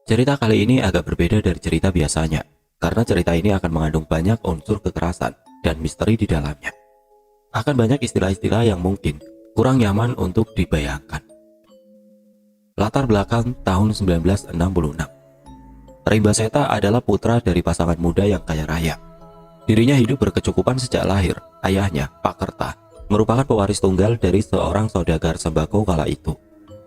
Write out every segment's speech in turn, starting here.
Cerita kali ini agak berbeda dari cerita biasanya, karena cerita ini akan mengandung banyak unsur kekerasan dan misteri di dalamnya. Akan banyak istilah-istilah yang mungkin kurang nyaman untuk dibayangkan. Latar belakang tahun 1966. Rimba Seta adalah putra dari pasangan muda yang kaya raya. Dirinya hidup berkecukupan sejak lahir. Ayahnya, Pak Kerta, merupakan pewaris tunggal dari seorang saudagar sembako kala itu.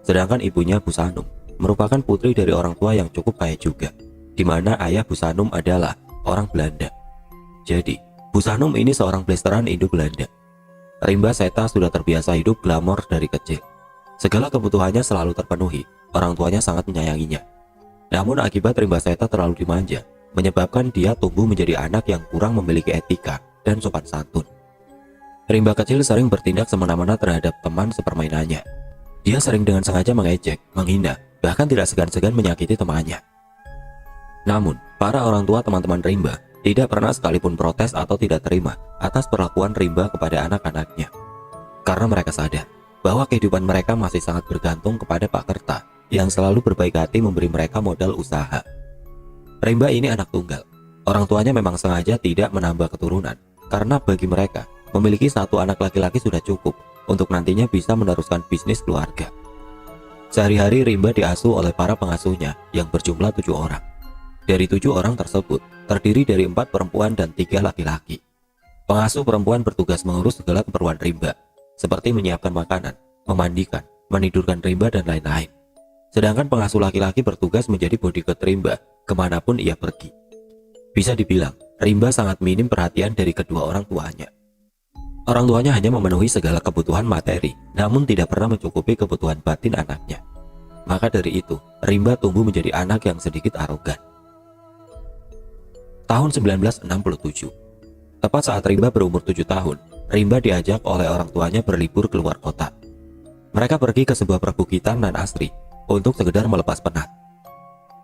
Sedangkan ibunya, Bu Sanum, merupakan putri dari orang tua yang cukup kaya juga, di mana ayah Bu Sanum adalah orang Belanda. Jadi, Bu Sanum ini seorang blasteran Indo-Belanda. Rimba Seta sudah terbiasa hidup glamor dari kecil. Segala kebutuhannya selalu terpenuhi, orang tuanya sangat menyayanginya. Namun akibat Rimba Seta terlalu dimanja, menyebabkan dia tumbuh menjadi anak yang kurang memiliki etika dan sopan santun. Rimba kecil sering bertindak semena-mena terhadap teman sepermainannya. Dia sering dengan sengaja mengejek, menghina, bahkan tidak segan-segan menyakiti temannya. Namun, para orang tua teman-teman Rimba tidak pernah sekalipun protes atau tidak terima atas perlakuan Rimba kepada anak-anaknya. Karena mereka sadar bahwa kehidupan mereka masih sangat bergantung kepada Pak Kerta yang selalu berbaik hati memberi mereka modal usaha. Rimba ini anak tunggal. Orang tuanya memang sengaja tidak menambah keturunan, karena bagi mereka, memiliki satu anak laki-laki sudah cukup untuk nantinya bisa meneruskan bisnis keluarga. Sehari-hari Rimba diasuh oleh para pengasuhnya yang berjumlah 7 orang. Dari 7 orang tersebut, terdiri dari 4 perempuan dan 3 laki-laki. Pengasuh perempuan bertugas mengurus segala keperluan Rimba, seperti menyiapkan makanan, memandikan, menidurkan Rimba, dan lain-lain. Sedangkan pengasuh laki-laki bertugas menjadi bodyguard Rimba kemanapun ia pergi. Bisa dibilang, Rimba sangat minim perhatian dari kedua orang tuanya. Orang tuanya hanya memenuhi segala kebutuhan materi, namun tidak pernah mencukupi kebutuhan batin anaknya. Maka dari itu, Rimba tumbuh menjadi anak yang sedikit arogan. Tahun 1967. Tepat saat Rimba berumur 7 tahun, Rimba diajak oleh orang tuanya berlibur keluar kota. Mereka pergi ke sebuah perbukitan nan asri untuk sekedar melepas penat.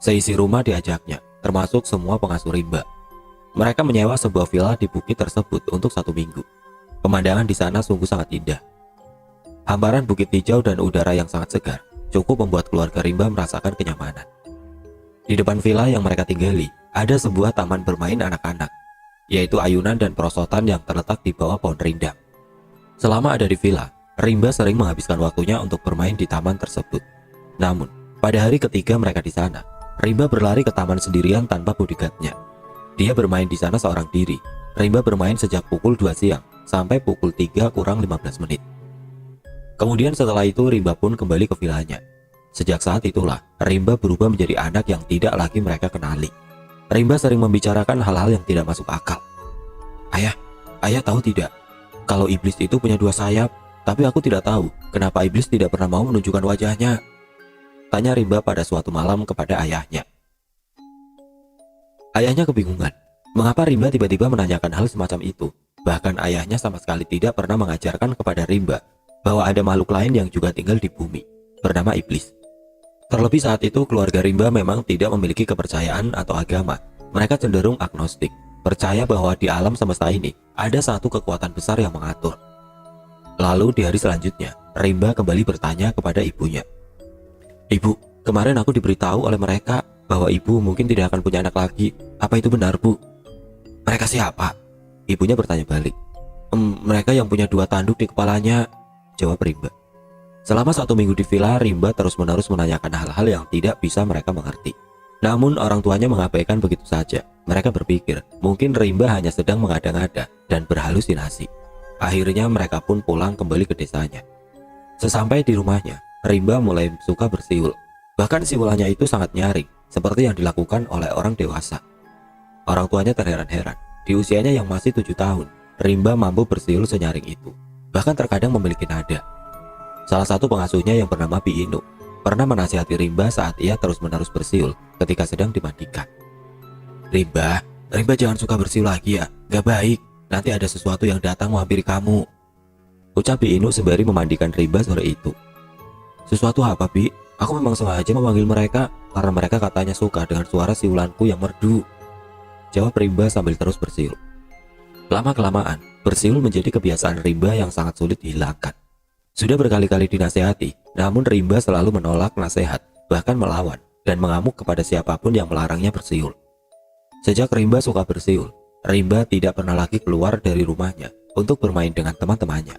Seisi rumah diajaknya, termasuk semua pengasuh Rimba. Mereka menyewa sebuah villa di bukit tersebut untuk 1 minggu. Pemandangan di sana sungguh sangat indah. Hamparan bukit hijau dan udara yang sangat segar cukup membuat keluarga Rimba merasakan kenyamanan. Di depan villa yang mereka tinggali, ada sebuah taman bermain anak-anak, yaitu ayunan dan perosotan yang terletak di bawah pohon rindang. Selama ada di villa, Rimba sering menghabiskan waktunya untuk bermain di taman tersebut. Namun, pada hari ketiga mereka di sana, Rimba berlari ke taman sendirian tanpa bodyguardnya. Dia bermain di sana seorang diri. Rimba bermain sejak pukul 2 siang sampai pukul 3 kurang 15 menit. Kemudian setelah itu Rimba pun kembali ke villanya. Sejak saat itulah, Rimba berubah menjadi anak yang tidak lagi mereka kenali. Rimba sering membicarakan hal-hal yang tidak masuk akal. Ayah tahu tidak, kalau iblis itu punya 2 sayap, tapi aku tidak tahu kenapa iblis tidak pernah mau menunjukkan wajahnya. Tanya Rimba pada suatu malam kepada ayahnya. Ayahnya kebingungan, mengapa Rimba tiba-tiba menanyakan hal semacam itu. Bahkan ayahnya sama sekali tidak pernah mengajarkan kepada Rimba bahwa ada makhluk lain yang juga tinggal di bumi, bernama iblis. Terlebih saat itu keluarga Rimba memang tidak memiliki kepercayaan atau agama. Mereka cenderung agnostik, percaya bahwa di alam semesta ini ada satu kekuatan besar yang mengatur. Lalu di hari selanjutnya, Rimba kembali bertanya kepada ibunya. "Ibu, kemarin aku diberitahu oleh mereka bahwa ibu mungkin tidak akan punya anak lagi. Apa itu benar, Bu?" "Mereka siapa?" Ibunya bertanya balik. Mereka yang punya 2 tanduk di kepalanya," jawab Rimba. Selama 1 minggu di villa, Rimba terus-menerus menanyakan hal-hal yang tidak bisa mereka mengerti. Namun orang tuanya mengabaikan begitu saja. Mereka berpikir mungkin Rimba hanya sedang mengada-ngada dan berhalusinasi. Akhirnya mereka pun pulang kembali ke desanya. Sesampai di rumahnya, Rimba mulai suka bersiul. Bahkan siulannya itu sangat nyaring, seperti yang dilakukan oleh orang dewasa. Orang tuanya terheran-heran. Di usianya yang masih 7 tahun, Rimba mampu bersiul senyaring itu. Bahkan terkadang memiliki nada. Salah satu pengasuhnya yang bernama Bi Inu pernah menasihati Rimba saat ia terus-menerus bersiul ketika sedang dimandikan. Rimba jangan suka bersiul lagi ya, gak baik. Nanti ada sesuatu yang datang menghampiri kamu," ucap Bi Inu sembari memandikan Rimba sore itu. "Sesuatu apa, Bi? Aku memang sengaja memanggil mereka karena mereka katanya suka dengan suara siulanku yang merdu," jawab Rimba sambil terus bersiul. Lama-kelamaan, bersiul menjadi kebiasaan Rimba yang sangat sulit dihilangkan. Sudah berkali-kali dinasehati, namun Rimba selalu menolak nasihat, bahkan melawan, dan mengamuk kepada siapapun yang melarangnya bersiul. Sejak Rimba suka bersiul, Rimba tidak pernah lagi keluar dari rumahnya untuk bermain dengan teman-temannya.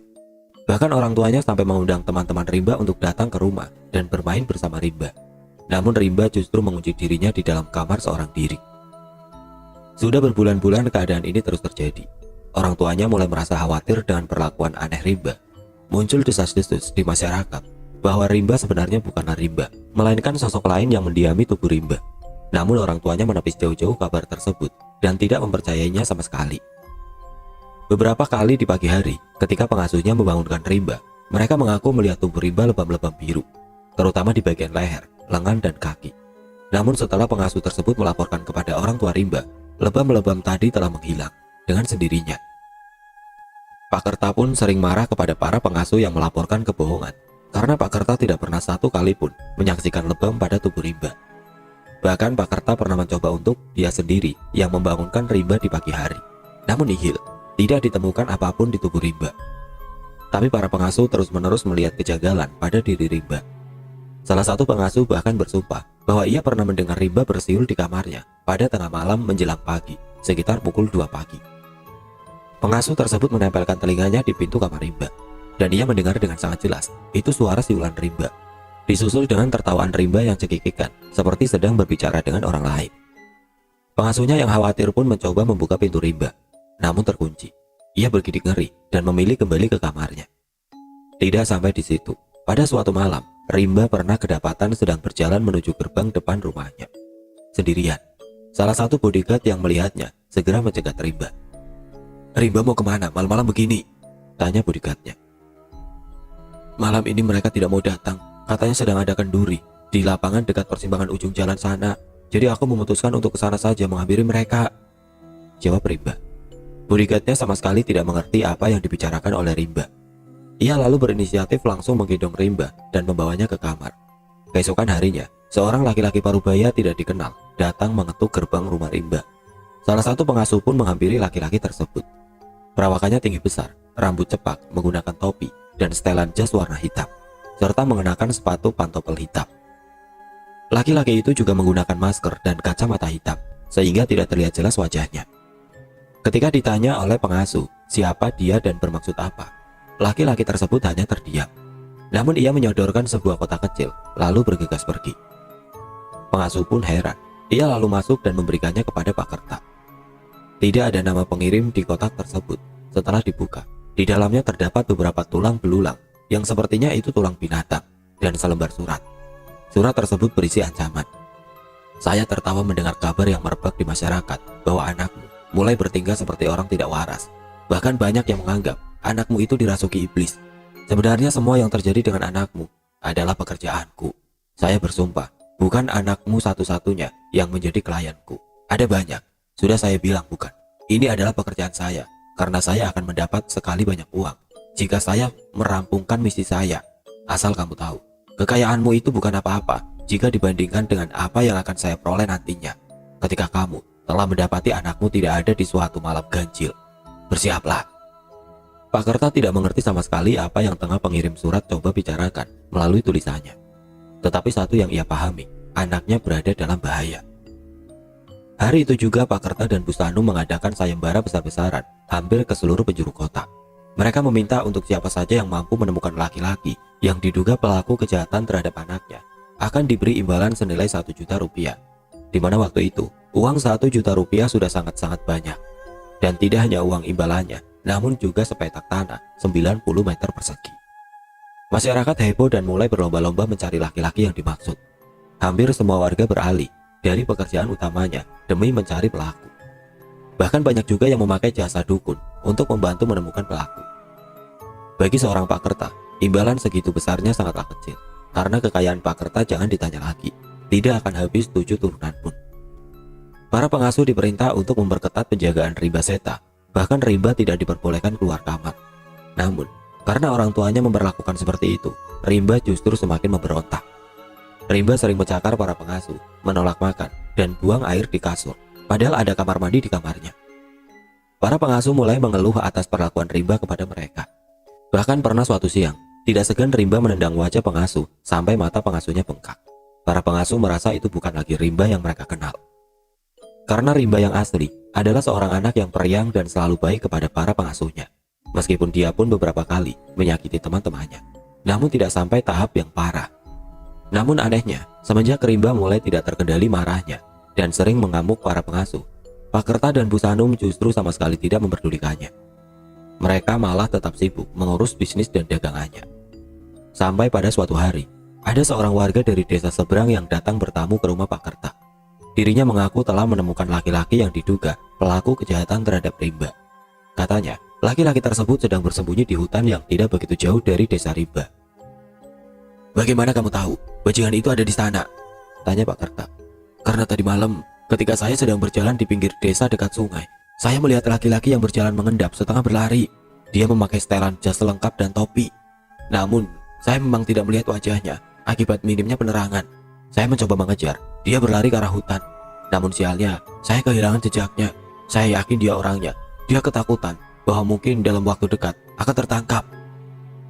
Bahkan orang tuanya sampai mengundang teman-teman Rimba untuk datang ke rumah dan bermain bersama Rimba. Namun Rimba justru mengunci dirinya di dalam kamar seorang diri. Sudah berbulan-bulan keadaan ini terus terjadi. Orang tuanya mulai merasa khawatir dengan perlakuan aneh Rimba. Muncul desas-desus di masyarakat bahwa Rimba sebenarnya bukanlah Rimba, melainkan sosok lain yang mendiami tubuh Rimba. Namun orang tuanya menepis jauh-jauh kabar tersebut dan tidak mempercayainya sama sekali. Beberapa kali di pagi hari, ketika pengasuhnya membangunkan Rimba, mereka mengaku melihat tubuh Rimba lebam-lebam biru, terutama di bagian leher, lengan, dan kaki. Namun setelah pengasuh tersebut melaporkan kepada orang tua Rimba, lebam-lebam tadi telah menghilang dengan sendirinya. Pak Kerta pun sering marah kepada para pengasuh yang melaporkan kebohongan, karena Pak Kerta tidak pernah satu kali pun menyaksikan lebam pada tubuh Rimba. Bahkan Pak Kerta pernah mencoba untuk dia sendiri yang membangunkan Rimba di pagi hari. Namun nihil, tidak ditemukan apapun di tubuh Rimba. Tapi para pengasuh terus-menerus melihat kejanggalan pada diri Rimba. Salah satu pengasuh bahkan bersumpah bahwa ia pernah mendengar Rimba bersiul di kamarnya pada tengah malam menjelang pagi, sekitar pukul 2 pagi. Pengasuh tersebut menempelkan telinganya di pintu kamar Rimba, dan ia mendengar dengan sangat jelas itu suara siulan Rimba, disusul dengan tertawaan Rimba yang cekikikan, seperti sedang berbicara dengan orang lain. Pengasuhnya yang khawatir pun mencoba membuka pintu Rimba, namun terkunci. Ia bergidik ngeri dan memilih kembali ke kamarnya. Tidak sampai di situ, pada suatu malam, Rimba pernah kedapatan sedang berjalan menuju gerbang depan rumahnya sendirian. Salah satu bodyguard yang melihatnya segera mencegat Rimba. "Rimba mau kemana malam-malam begini?" tanya bodyguardnya. "Malam ini mereka tidak mau datang, katanya sedang ada kenduri di lapangan dekat persimpangan ujung jalan sana. Jadi aku memutuskan untuk ke sana saja menghampiri mereka," jawab Rimba. Bodyguardnya sama sekali tidak mengerti apa yang dibicarakan oleh Rimba. Ia lalu berinisiatif langsung menggendong Rimba dan membawanya ke kamar. Keesokan harinya, seorang laki-laki parubaya tidak dikenal datang mengetuk gerbang rumah Rimba. Salah satu pengasuh pun menghampiri laki-laki tersebut. Perawakannya tinggi besar, rambut cepak, menggunakan topi, dan setelan jas warna hitam, serta mengenakan sepatu pantopel hitam. Laki-laki itu juga menggunakan masker dan kacamata hitam, sehingga tidak terlihat jelas wajahnya. Ketika ditanya oleh pengasuh siapa dia dan bermaksud apa, laki-laki tersebut hanya terdiam. Namun ia menyodorkan sebuah kotak kecil, lalu bergegas pergi. Pengasuh pun heran. Ia lalu masuk dan memberikannya kepada Pak Kerta. Tidak ada nama pengirim di kotak tersebut. Setelah dibuka, di dalamnya terdapat beberapa tulang belulang yang sepertinya itu tulang binatang dan selembar surat. Surat tersebut berisi ancaman. "Saya tertawa mendengar kabar yang merebak di masyarakat bahwa anakmu mulai bertingkah seperti orang tidak waras. Bahkan banyak yang menganggap anakmu itu dirasuki iblis. Sebenarnya semua yang terjadi dengan anakmu adalah pekerjaanku. Saya bersumpah, bukan anakmu satu-satunya yang menjadi klienku. Ada banyak. Sudah saya bilang bukan. Ini adalah pekerjaan saya, karena saya akan mendapat sekali banyak uang jika saya merampungkan misi saya. Asal kamu tahu, kekayaanmu itu bukan apa-apa jika dibandingkan dengan apa yang akan saya peroleh nantinya ketika kamu telah mendapati anakmu tidak ada di suatu malam ganjil. Bersiaplah." Pak Kerta tidak mengerti sama sekali apa yang tengah pengirim surat coba bicarakan melalui tulisannya. Tetapi satu yang ia pahami, anaknya berada dalam bahaya. Hari itu juga Pak Kerta dan Bu Sanu mengadakan sayembara besar-besaran hampir ke seluruh penjuru kota. Mereka meminta untuk siapa saja yang mampu menemukan laki-laki yang diduga pelaku kejahatan terhadap anaknya akan diberi imbalan senilai 1 juta rupiah. Di mana waktu itu, uang 1 juta rupiah sudah sangat-sangat banyak. Dan tidak hanya uang imbalannya, namun juga sepetak tanah 90 meter persegi. Masyarakat heboh dan mulai berlomba-lomba mencari laki-laki yang dimaksud. Hampir semua warga beralih dari pekerjaan utamanya demi mencari pelaku. Bahkan banyak juga yang memakai jasa dukun untuk membantu menemukan pelaku. Bagi seorang Pak Kerta, imbalan segitu besarnya sangatlah kecil, karena kekayaan Pak Kerta jangan ditanya lagi, tidak akan habis 7 turunan pun. Para pengasuh diperintah untuk memperketat penjagaan Rimba Seta, bahkan Rimba tidak diperbolehkan keluar kamar. Namun, karena orang tuanya memperlakukan seperti itu, Rimba justru semakin memberontak. Rimba sering mencakar para pengasuh, menolak makan, dan buang air di kasur, padahal ada kamar mandi di kamarnya. Para pengasuh mulai mengeluh atas perlakuan Rimba kepada mereka. Bahkan pernah suatu siang, tidak segan Rimba menendang wajah pengasuh sampai mata pengasuhnya bengkak. Para pengasuh merasa itu bukan lagi Rimba yang mereka kenal. Karena Rimba yang asli adalah seorang anak yang periang dan selalu baik kepada para pengasuhnya. Meskipun dia pun beberapa kali menyakiti teman-temannya, namun tidak sampai tahap yang parah. Namun anehnya, semenjak Rimba mulai tidak terkendali marahnya dan sering mengamuk para pengasuh, Pak Kerta dan Bu Sanum justru sama sekali tidak memperdulikannya. Mereka malah tetap sibuk mengurus bisnis dan dagangannya. Sampai pada suatu hari, ada seorang warga dari desa seberang yang datang bertamu ke rumah Pak Kerta. Dirinya mengaku telah menemukan laki-laki yang diduga pelaku kejahatan terhadap Rimba. Katanya, laki-laki tersebut sedang bersembunyi di hutan yang tidak begitu jauh dari desa Rimba. "Bagaimana kamu tahu bajingan itu ada di sana?" tanya Pak Kerta. "Karena tadi malam, ketika saya sedang berjalan di pinggir desa dekat sungai, saya melihat laki-laki yang berjalan mengendap setengah berlari. Dia memakai setelan jas lengkap dan topi. Namun, saya memang tidak melihat wajahnya akibat minimnya penerangan. Saya mencoba mengejar, dia berlari ke arah hutan. Namun sialnya, saya kehilangan jejaknya. Saya yakin dia orangnya. Dia ketakutan bahwa mungkin dalam waktu dekat akan tertangkap."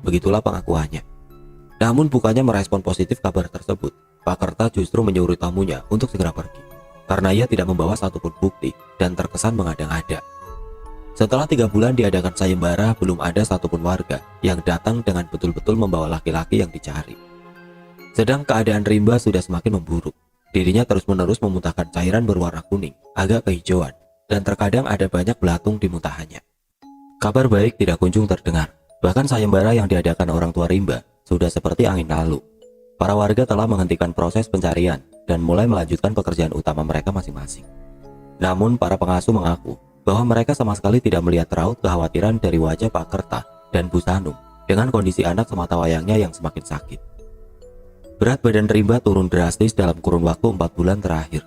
Begitulah pengakuannya. Namun bukannya merespon positif kabar tersebut, Pak Kerta justru menyuruh tamunya untuk segera pergi, karena ia tidak membawa satupun bukti dan terkesan mengada-ngada. Setelah 3 bulan diadakan sayembara, belum ada satupun warga yang datang dengan betul-betul membawa laki-laki yang dicari. Sedang keadaan Rimba sudah semakin memburuk. Dirinya terus-menerus memuntahkan cairan berwarna kuning, agak kehijauan, dan terkadang ada banyak belatung di muntahannya. Kabar baik tidak kunjung terdengar. Bahkan sayembara yang diadakan orang tua Rimba sudah seperti angin lalu. Para warga telah menghentikan proses pencarian dan mulai melanjutkan pekerjaan utama mereka masing-masing. Namun para pengasuh mengaku bahwa mereka sama sekali tidak melihat raut kekhawatiran dari wajah Pak Kerta dan Bu Sanum dengan kondisi anak semata wayangnya yang semakin sakit. Berat badan Rimba turun drastis dalam kurun waktu 4 bulan terakhir.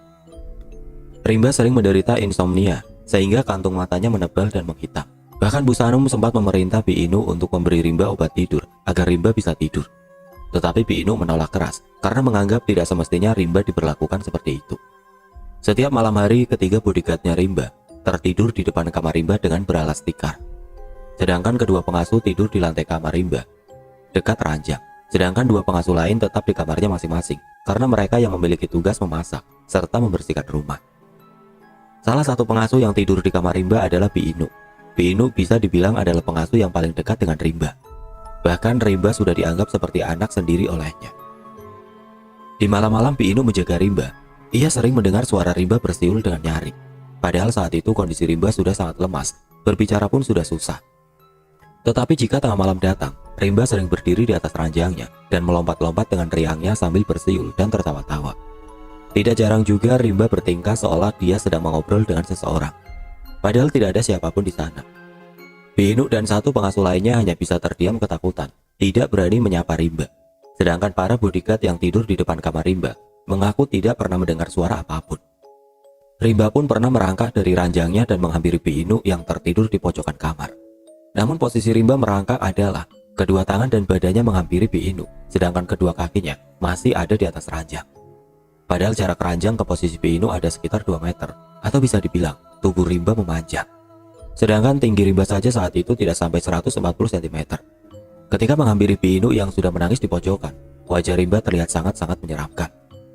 Rimba sering menderita insomnia sehingga kantung matanya menebal dan menghitam. Bahkan Bu Sanum sempat memerintah Bi Inu untuk memberi Rimba obat tidur agar Rimba bisa tidur. Tetapi Bi Inu menolak keras karena menganggap tidak semestinya Rimba diperlakukan seperti itu. Setiap malam hari, ketiga bodyguardnya Rimba tertidur di depan kamar Rimba dengan beralas tikar. Sedangkan kedua pengasuh tidur di lantai kamar Rimba, dekat ranjang. Sedangkan 2 pengasuh lain tetap di kamarnya masing-masing karena mereka yang memiliki tugas memasak serta membersihkan rumah. Salah satu pengasuh yang tidur di kamar Rimba adalah Bi Inu. Bi Inu bisa dibilang adalah pengasuh yang paling dekat dengan Rimba. Bahkan Rimba sudah dianggap seperti anak sendiri olehnya. Di malam-malam Bi Inu menjaga Rimba. Ia sering mendengar suara Rimba bersiul dengan nyaring. Padahal saat itu kondisi Rimba sudah sangat lemas, berbicara pun sudah susah. Tetapi jika tengah malam datang, Rimba sering berdiri di atas ranjangnya dan melompat-lompat dengan riangnya sambil bersiul dan tertawa-tawa. Tidak jarang juga Rimba bertingkah seolah dia sedang mengobrol dengan seseorang. Padahal tidak ada siapapun di sana. Bi Inu dan 1 pengasuh lainnya hanya bisa terdiam ketakutan, tidak berani menyapa Rimba. Sedangkan para bodyguard yang tidur di depan kamar Rimba mengaku tidak pernah mendengar suara apapun. Rimba pun pernah merangkak dari ranjangnya dan menghampiri Bi Inu yang tertidur di pojokan kamar. Namun posisi Rimba merangkak adalah kedua tangan dan badannya menghampiri Bi Inu, sedangkan kedua kakinya masih ada di atas ranjang. Padahal jarak ranjang ke posisi Bi Inu ada sekitar 2 meter, atau bisa dibilang tubuh Rimba memanjang. Sedangkan tinggi Rimba saja saat itu tidak sampai 140 cm. Ketika menghampiri Bi Inu yang sudah menangis di pojokan, wajah Rimba terlihat sangat-sangat menyeramkan.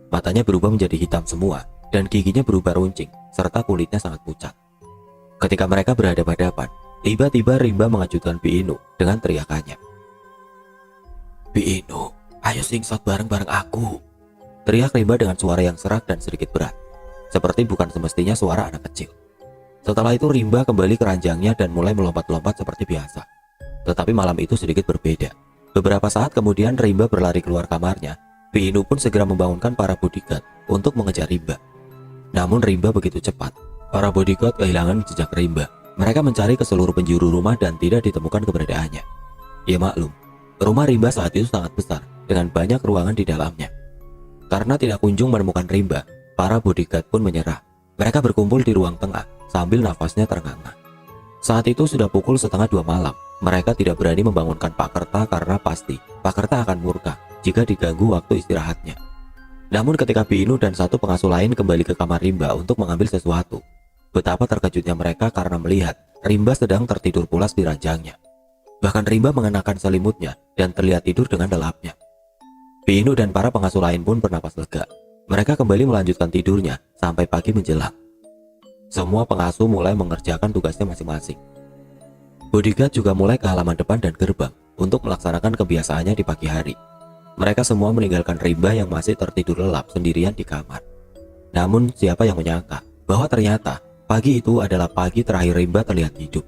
Matanya berubah menjadi hitam semua, dan giginya berubah runcing, serta kulitnya sangat pucat. Ketika mereka berhadapan-hadapan, tiba-tiba Rimba mengejutkan Bi Inu dengan teriakannya. "Bi Inu, ayo singshot bareng-bareng aku!" Teriak Rimba dengan suara yang serak dan sedikit berat, seperti bukan semestinya suara anak kecil. Setelah itu Rimba kembali ke ranjangnya dan mulai melompat-lompat seperti biasa. Tetapi malam itu sedikit berbeda. Beberapa saat kemudian Rimba berlari keluar kamarnya. Bi Inu pun segera membangunkan para bodyguard untuk mengejar Rimba. Namun Rimba begitu cepat, para bodyguard kehilangan jejak Rimba. Mereka mencari ke seluruh penjuru rumah dan tidak ditemukan keberadaannya. Ya maklum, rumah Rimba saat itu sangat besar dengan banyak ruangan di dalamnya. Karena tidak kunjung menemukan Rimba, para bodyguard pun menyerah. Mereka berkumpul di ruang tengah sambil nafasnya terengah-engah. Saat itu sudah pukul 1:30 malam. Mereka tidak berani membangunkan Pak Kerta karena pasti Pak Kerta akan murka jika diganggu waktu istirahatnya. Namun ketika Bi Inu dan 1 pengasuh lain kembali ke kamar Rimba untuk mengambil sesuatu, betapa terkejutnya mereka karena melihat Rimba sedang tertidur pulas di ranjangnya. Bahkan Rimba mengenakan selimutnya dan terlihat tidur dengan lelapnya. Bi Bi Inu dan para pengasuh lain pun bernapas lega. Mereka kembali melanjutkan tidurnya sampai pagi menjelang. Semua pengasuh mulai mengerjakan tugasnya masing-masing. Bodyguard juga mulai ke halaman depan dan gerbang untuk melaksanakan kebiasaannya di pagi hari. Mereka semua meninggalkan Rimba yang masih tertidur lelap sendirian di kamar. Namun siapa yang menyangka bahwa ternyata pagi itu adalah pagi terakhir Rimba terlihat hidup.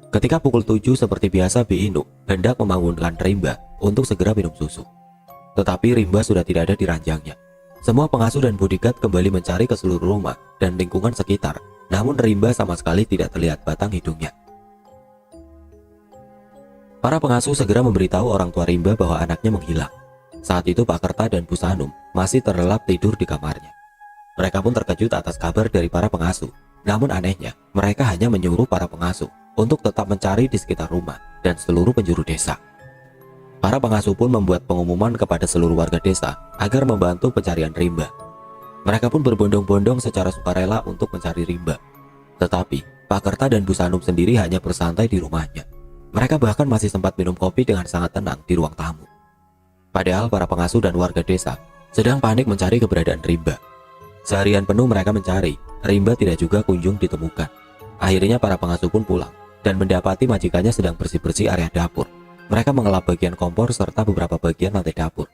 Ketika pukul 7 seperti biasa, Bi Inu hendak membangunkan Rimba untuk segera minum susu. Tetapi Rimba sudah tidak ada di ranjangnya. Semua pengasuh dan bodyguard kembali mencari ke seluruh rumah dan lingkungan sekitar. Namun Rimba sama sekali tidak terlihat batang hidungnya. Para pengasuh segera memberitahu orang tua Rimba bahwa anaknya menghilang. Saat itu Pak Kerta dan Bu Sanum masih terlelap tidur di kamarnya. Mereka pun terkejut atas kabar dari para pengasuh. Namun anehnya, mereka hanya menyuruh para pengasuh untuk tetap mencari di sekitar rumah dan seluruh penjuru desa. Para pengasuh pun membuat pengumuman kepada seluruh warga desa agar membantu pencarian Rimba. Mereka pun berbondong-bondong secara sukarela untuk mencari Rimba. Tetapi Pak Kerta dan Bu Sanum sendiri hanya bersantai di rumahnya. Mereka bahkan masih sempat minum kopi dengan sangat tenang di ruang tamu. Padahal para pengasuh dan warga desa sedang panik mencari keberadaan Rimba. Seharian penuh mereka mencari, Rimba tidak juga kunjung ditemukan. Akhirnya para pengasuh pun pulang dan mendapati majikannya sedang bersih-bersih area dapur. Mereka mengelap bagian kompor serta beberapa bagian lantai dapur.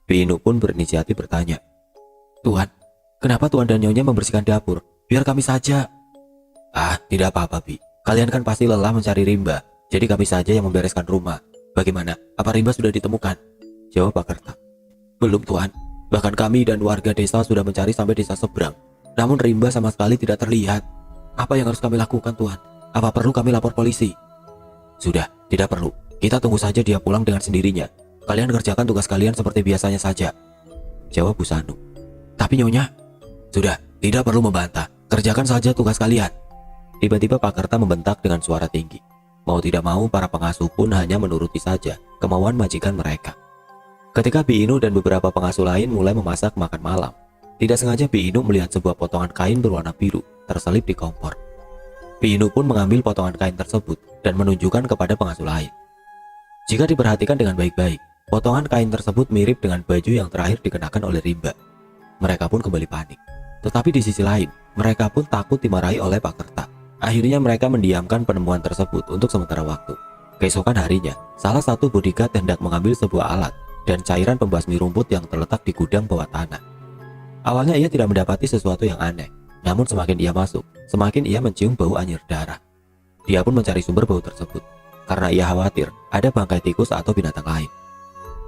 Bi Inu pun berinisiatif bertanya, "Tuan, kenapa Tuan dan Nyonya membersihkan dapur? Biar kami saja." "Ah, tidak apa-apa, Bi. Kalian kan pasti lelah mencari Rimba, jadi kami saja yang membereskan rumah. Bagaimana? Apa Rimba sudah ditemukan?" jawab Pak Kerta. "Belum, Tuan. Bahkan kami dan warga desa sudah mencari sampai desa seberang. Namun Rimba sama sekali tidak terlihat. Apa yang harus kami lakukan, Tuan? Apa perlu kami lapor polisi?" "Sudah, tidak perlu. Kita tunggu saja dia pulang dengan sendirinya. Kalian kerjakan tugas kalian seperti biasanya saja," jawab Bu Sanum. "Tapi Nyonya..." "Sudah, tidak perlu membantah. Kerjakan saja tugas kalian." Tiba-tiba Pak Kerta membentak dengan suara tinggi. Mau tidak mau, para pengasuh pun hanya menuruti saja kemauan majikan mereka. Ketika Bi Inu dan beberapa pengasuh lain mulai memasak makan malam, tidak sengaja Bi Inu melihat sebuah potongan kain berwarna biru terselip di kompor. Bi Inu pun mengambil potongan kain tersebut dan menunjukkan kepada pengasuh lain. Jika diperhatikan dengan baik-baik, potongan kain tersebut mirip dengan baju yang terakhir dikenakan oleh Rimba. Mereka pun kembali panik. Tetapi di sisi lain, mereka pun takut dimarahi oleh Pak Kerta. Akhirnya mereka mendiamkan penemuan tersebut untuk sementara waktu. Keesokan harinya, salah satu bodyguard hendak mengambil sebuah alat dan cairan pembasmi rumput yang terletak di gudang bawah tanah. Awalnya ia tidak mendapati sesuatu yang aneh, namun semakin ia masuk, semakin ia mencium bau anyir darah. Dia pun mencari sumber bau tersebut, karena ia khawatir ada bangkai tikus atau binatang lain.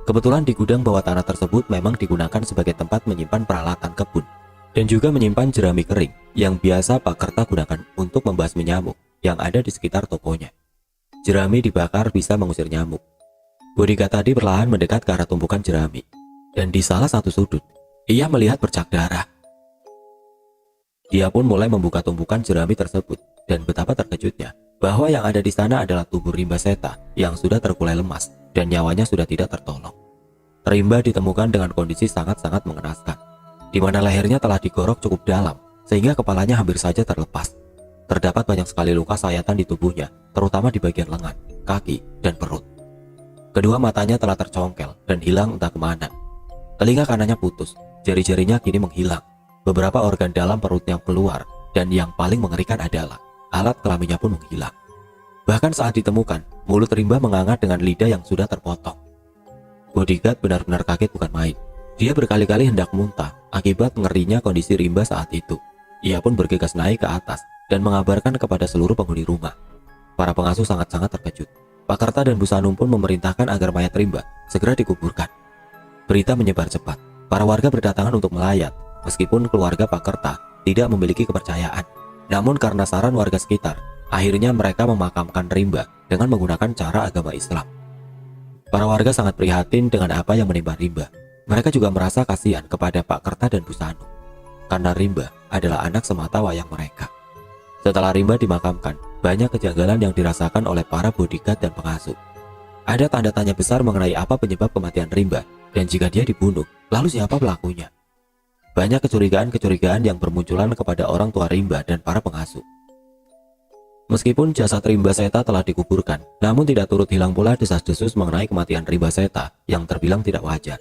Kebetulan di gudang bawah tanah tersebut memang digunakan sebagai tempat menyimpan peralatan kebun, dan juga menyimpan jerami kering yang biasa Pak Kerta gunakan untuk membasmi nyamuk yang ada di sekitar tokonya. Jerami dibakar bisa mengusir nyamuk. Bodyguard tadi perlahan mendekat ke arah tumpukan jerami, dan di salah satu sudut, ia melihat bercak darah. Dia pun mulai membuka tumpukan jerami tersebut, dan betapa terkejutnya bahwa yang ada di sana adalah tubuh Rimba Seta yang sudah terkulai lemas dan nyawanya sudah tidak tertolong. Rimba ditemukan dengan kondisi sangat-sangat mengenaskan, di mana lehernya telah digorok cukup dalam sehingga kepalanya hampir saja terlepas. Terdapat banyak sekali luka sayatan di tubuhnya, terutama di bagian lengan, kaki, dan perut. Kedua matanya telah tercongkel dan hilang entah kemana. Telinga kanannya putus, jari-jarinya kini menghilang. Beberapa organ dalam perutnya keluar, dan yang paling mengerikan adalah alat kelaminnya pun menghilang. Bahkan saat ditemukan, mulut Rimba mengangat dengan lidah yang sudah terpotong. Bodyguard benar-benar kaget bukan main. Dia berkali-kali hendak muntah akibat ngerinya kondisi Rimba saat itu. Ia pun bergegas naik ke atas dan mengabarkan kepada seluruh penghuni rumah. Para pengasuh sangat-sangat terkejut. Pak Kerta dan Bu Sanum pun memerintahkan agar mayat Rimba segera dikuburkan. Berita menyebar cepat. Para warga berdatangan untuk melayat, meskipun keluarga Pak Kerta tidak memiliki kepercayaan. Namun karena saran warga sekitar, akhirnya mereka memakamkan Rimba dengan menggunakan cara agama Islam. Para warga sangat prihatin dengan apa yang menimpa Rimba. Mereka juga merasa kasihan kepada Pak Kerta dan Bu Sanum, karena Rimba adalah anak semata wayang mereka. Setelah Rimba dimakamkan, banyak kejanggalan yang dirasakan oleh para bodyguard dan pengasuh. Ada tanda tanya besar mengenai apa penyebab kematian Rimba, dan jika dia dibunuh, lalu siapa pelakunya? Banyak kecurigaan-kecurigaan yang bermunculan kepada orang tua Rimba dan para pengasuh. Meskipun jasad Rimba Seta telah dikuburkan, namun tidak turut hilang pula desas-desus mengenai kematian Rimba Seta yang terbilang tidak wajar.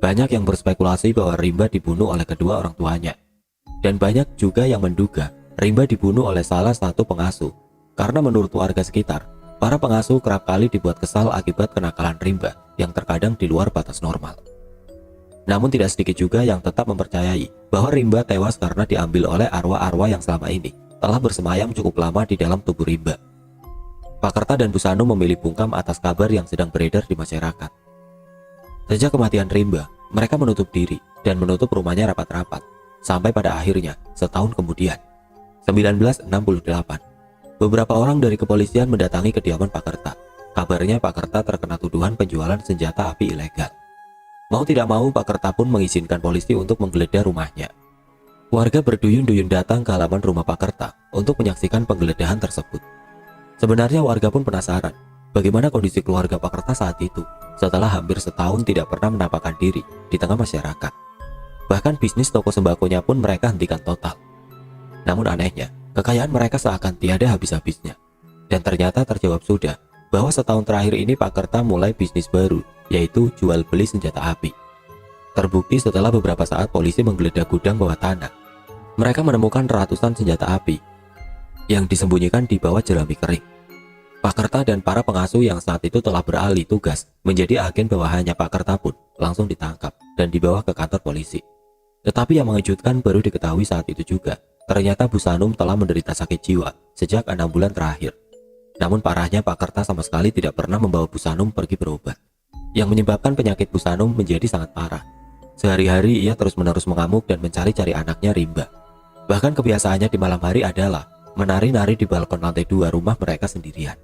Banyak yang berspekulasi bahwa Rimba dibunuh oleh kedua orang tuanya. Dan banyak juga yang menduga Rimba dibunuh oleh salah satu pengasuh. Karena menurut warga sekitar, para pengasuh kerap kali dibuat kesal akibat kenakalan Rimba yang terkadang di luar batas normal. Namun tidak sedikit juga yang tetap mempercayai bahwa Rimba tewas karena diambil oleh arwah-arwah yang selama ini telah bersemayam cukup lama di dalam tubuh Rimba. Pak Kerta dan Bu Sanum memilih bungkam atas kabar yang sedang beredar di masyarakat. Sejak kematian Rimba, mereka menutup diri dan menutup rumahnya rapat-rapat, sampai pada akhirnya setahun kemudian, 1968, beberapa orang dari kepolisian mendatangi kediaman Pak Kerta. Kabarnya Pak Kerta terkena tuduhan penjualan senjata api ilegal. Mau tidak mau, Pak Kerta pun mengizinkan polisi untuk menggeledah rumahnya. Warga berduyun-duyun datang ke halaman rumah Pak Kerta untuk menyaksikan penggeledahan tersebut. Sebenarnya warga pun penasaran bagaimana kondisi keluarga Pak Kerta saat itu setelah hampir setahun tidak pernah menampakkan diri di tengah masyarakat. Bahkan bisnis toko sembakonya pun mereka hentikan total. Namun anehnya, kekayaan mereka seakan tiada habis-habisnya. Dan ternyata terjawab sudah bahwa setahun terakhir ini Pak Kerta mulai bisnis baru, yaitu jual beli senjata api. Terbukti setelah beberapa saat polisi menggeledah gudang bawah tanah. Mereka menemukan ratusan senjata api yang disembunyikan di bawah jerami kering. Pak Kerta dan para pengasuh yang saat itu telah beralih tugas menjadi agen bawahannya Pak Kerta pun langsung ditangkap dan dibawa ke kantor polisi. Tetapi yang mengejutkan baru diketahui saat itu juga, ternyata Bu Sanum telah menderita sakit jiwa sejak 6 bulan terakhir. Namun parahnya Pak Kerta sama sekali tidak pernah membawa Bu Sanum pergi berobat, yang menyebabkan penyakit Bu Sanum menjadi sangat parah. Sehari-hari ia terus-menerus mengamuk dan mencari-cari anaknya Rimba. Bahkan kebiasaannya di malam hari adalah menari-nari di balkon lantai 2 rumah mereka sendirian.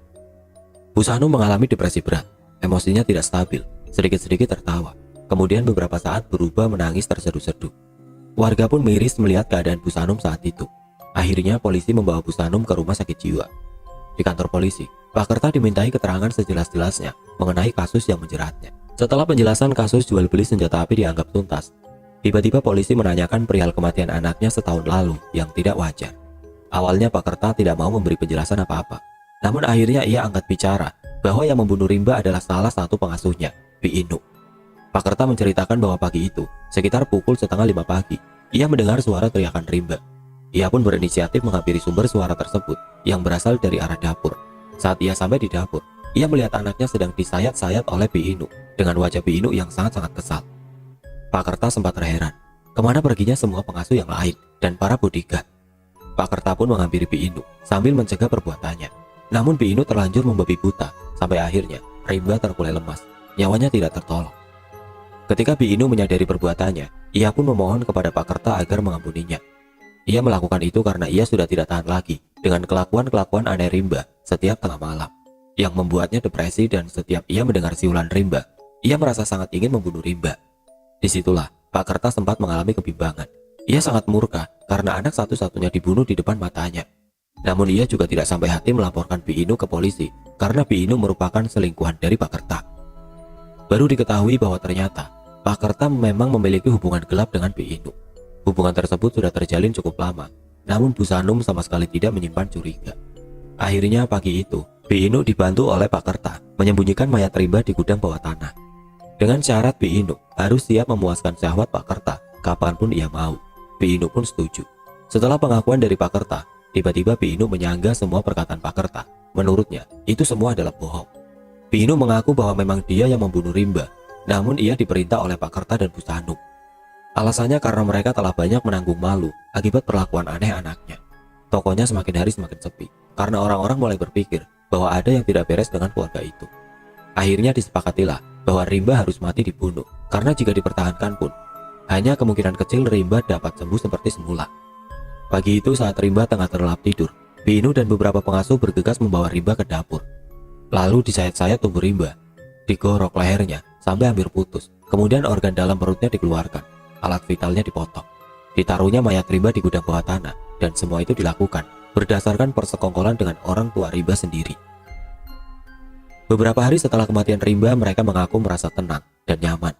Bu Sanum mengalami depresi berat, emosinya tidak stabil, sedikit-sedikit tertawa, kemudian beberapa saat berubah menangis terseduh-seduh. Warga pun miris melihat keadaan Bu Sanum saat itu. Akhirnya polisi membawa Bu Sanum ke rumah sakit jiwa. Di kantor polisi, Pak Kerta dimintai keterangan sejelas-jelasnya mengenai kasus yang menjeratnya. Setelah penjelasan kasus jual beli senjata api dianggap tuntas, tiba-tiba polisi menanyakan perihal kematian anaknya setahun lalu yang tidak wajar. Awalnya Pak Kerta tidak mau memberi penjelasan apa-apa. Namun akhirnya ia angkat bicara bahwa yang membunuh Rimba adalah salah satu pengasuhnya, Bi Inu. Pak Kerta menceritakan bahwa pagi itu, sekitar pukul 4:30 pagi, ia mendengar suara teriakan Rimba. Ia pun berinisiatif menghampiri sumber suara tersebut yang berasal dari arah dapur. Saat ia sampai di dapur, ia melihat anaknya sedang disayat-sayat oleh Bi Inu dengan wajah Bi Inu yang sangat-sangat kesal. Pak Kerta sempat terheran, kemana perginya semua pengasuh yang lain dan para bodyguard. Pak Kerta pun menghampiri Bi Inu sambil mencegah perbuatannya. Namun Bi Inu terlanjur membabi buta, sampai akhirnya Rimba terkulai lemas, nyawanya tidak tertolong. Ketika Bi Inu menyadari perbuatannya, ia pun memohon kepada Pak Kerta agar mengampuninya. Ia melakukan itu karena ia sudah tidak tahan lagi dengan kelakuan-kelakuan aneh Rimba setiap tengah malam, yang membuatnya depresi dan setiap ia mendengar siulan Rimba, ia merasa sangat ingin membunuh Rimba. Disitulah Pak Kerta sempat mengalami kebimbangan. Ia sangat murka karena anak satu-satunya dibunuh di depan matanya. Namun ia juga tidak sampai hati melaporkan Bi Inu ke polisi karena Bi Inu merupakan selingkuhan dari Pak Kerta. Baru diketahui bahwa ternyata Pak Kerta memang memiliki hubungan gelap dengan Bi Inu. Hubungan tersebut sudah terjalin cukup lama, namun Bu Sanum sama sekali tidak menyimpan curiga. Akhirnya pagi itu, Bi Inu dibantu oleh Pak Kerta menyembunyikan mayat Rimba di gudang bawah tanah. Dengan syarat Bi Inu harus siap memuaskan syahwat Pak Kerta kapanpun ia mau. Bi Inu pun setuju. Setelah pengakuan dari Pak Kerta, tiba-tiba Bi Inu menyanggah semua perkataan Pak Kerta. Menurutnya, itu semua adalah bohong. Bi Inu mengaku bahwa memang dia yang membunuh Rimba, namun ia diperintah oleh Pak Kerta dan Bu Sanum. Alasannya karena mereka telah banyak menanggung malu akibat perlakuan aneh anaknya. Tokonya semakin hari semakin sepi, karena orang-orang mulai berpikir bahwa ada yang tidak beres dengan keluarga itu. Akhirnya disepakatilah bahwa Rimba harus mati dibunuh, karena jika dipertahankan pun, hanya kemungkinan kecil Rimba dapat sembuh seperti semula. Pagi itu saat Rimba tengah terlelap tidur, Bi Inu dan beberapa pengasuh bergegas membawa Rimba ke dapur. Lalu disayat-sayat tubuh Rimba, digorok lehernya sampai hampir putus. Kemudian organ dalam perutnya dikeluarkan, alat vitalnya dipotong. Ditaruhnya mayat Rimba di gudang bawah tanah, dan semua itu dilakukan berdasarkan persekongkolan dengan orang tua Rimba sendiri. Beberapa hari setelah kematian Rimba, mereka mengaku merasa tenang dan nyaman,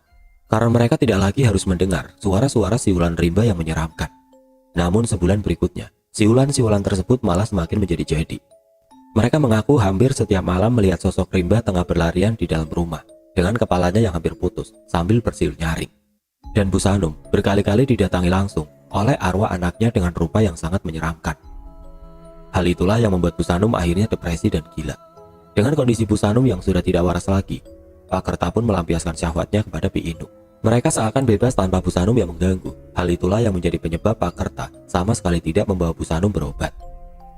karena mereka tidak lagi harus mendengar suara-suara siulan Rimba yang menyeramkan. Namun sebulan berikutnya, siulan-siulan tersebut malah semakin menjadi-jadi. Mereka mengaku hampir setiap malam melihat sosok Rimba tengah berlarian di dalam rumah, dengan kepalanya yang hampir putus, sambil bersiul nyaring. Dan Bu Sanum berkali-kali didatangi langsung oleh arwah anaknya dengan rupa yang sangat menyeramkan. Hal itulah yang membuat Bu Sanum akhirnya depresi dan gila. Dengan kondisi Bu Sanum yang sudah tidak waras lagi, Pak Kerta pun melampiaskan syahwatnya kepada Pi Inuk. Mereka seakan bebas tanpa Bu Sanum yang mengganggu. Hal itulah yang menjadi penyebab Pak Kerta sama sekali tidak membawa Bu Sanum berobat.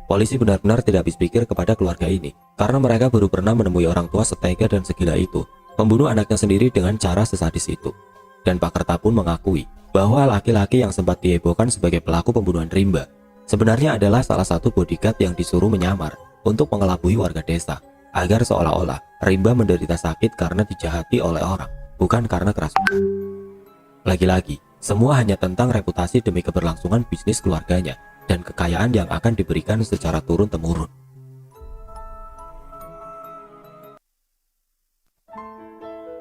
Polisi benar-benar tidak habis pikir kepada keluarga ini, karena mereka baru pernah menemui orang tua setega dan segila itu, membunuh anaknya sendiri dengan cara sesadis itu. Dan Pak Kerta pun mengakui bahwa laki-laki yang sempat dihebohkan sebagai pelaku pembunuhan Rimba sebenarnya adalah salah satu bodyguard yang disuruh menyamar untuk mengelabui warga desa, agar seolah-olah Rimba menderita sakit karena dijahati oleh orang, bukan karena kerasukan. Lagi-lagi, semua hanya tentang reputasi demi keberlangsungan bisnis keluarganya dan kekayaan yang akan diberikan secara turun-temurun.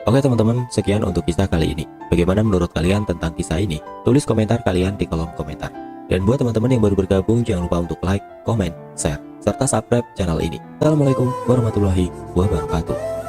Oke teman-teman, sekian untuk kisah kali ini. Bagaimana menurut kalian tentang kisah ini? Tulis komentar kalian di kolom komentar. Dan buat teman-teman yang baru bergabung, jangan lupa untuk like, komen, share, serta subscribe channel ini. Assalamualaikum warahmatullahi wabarakatuh.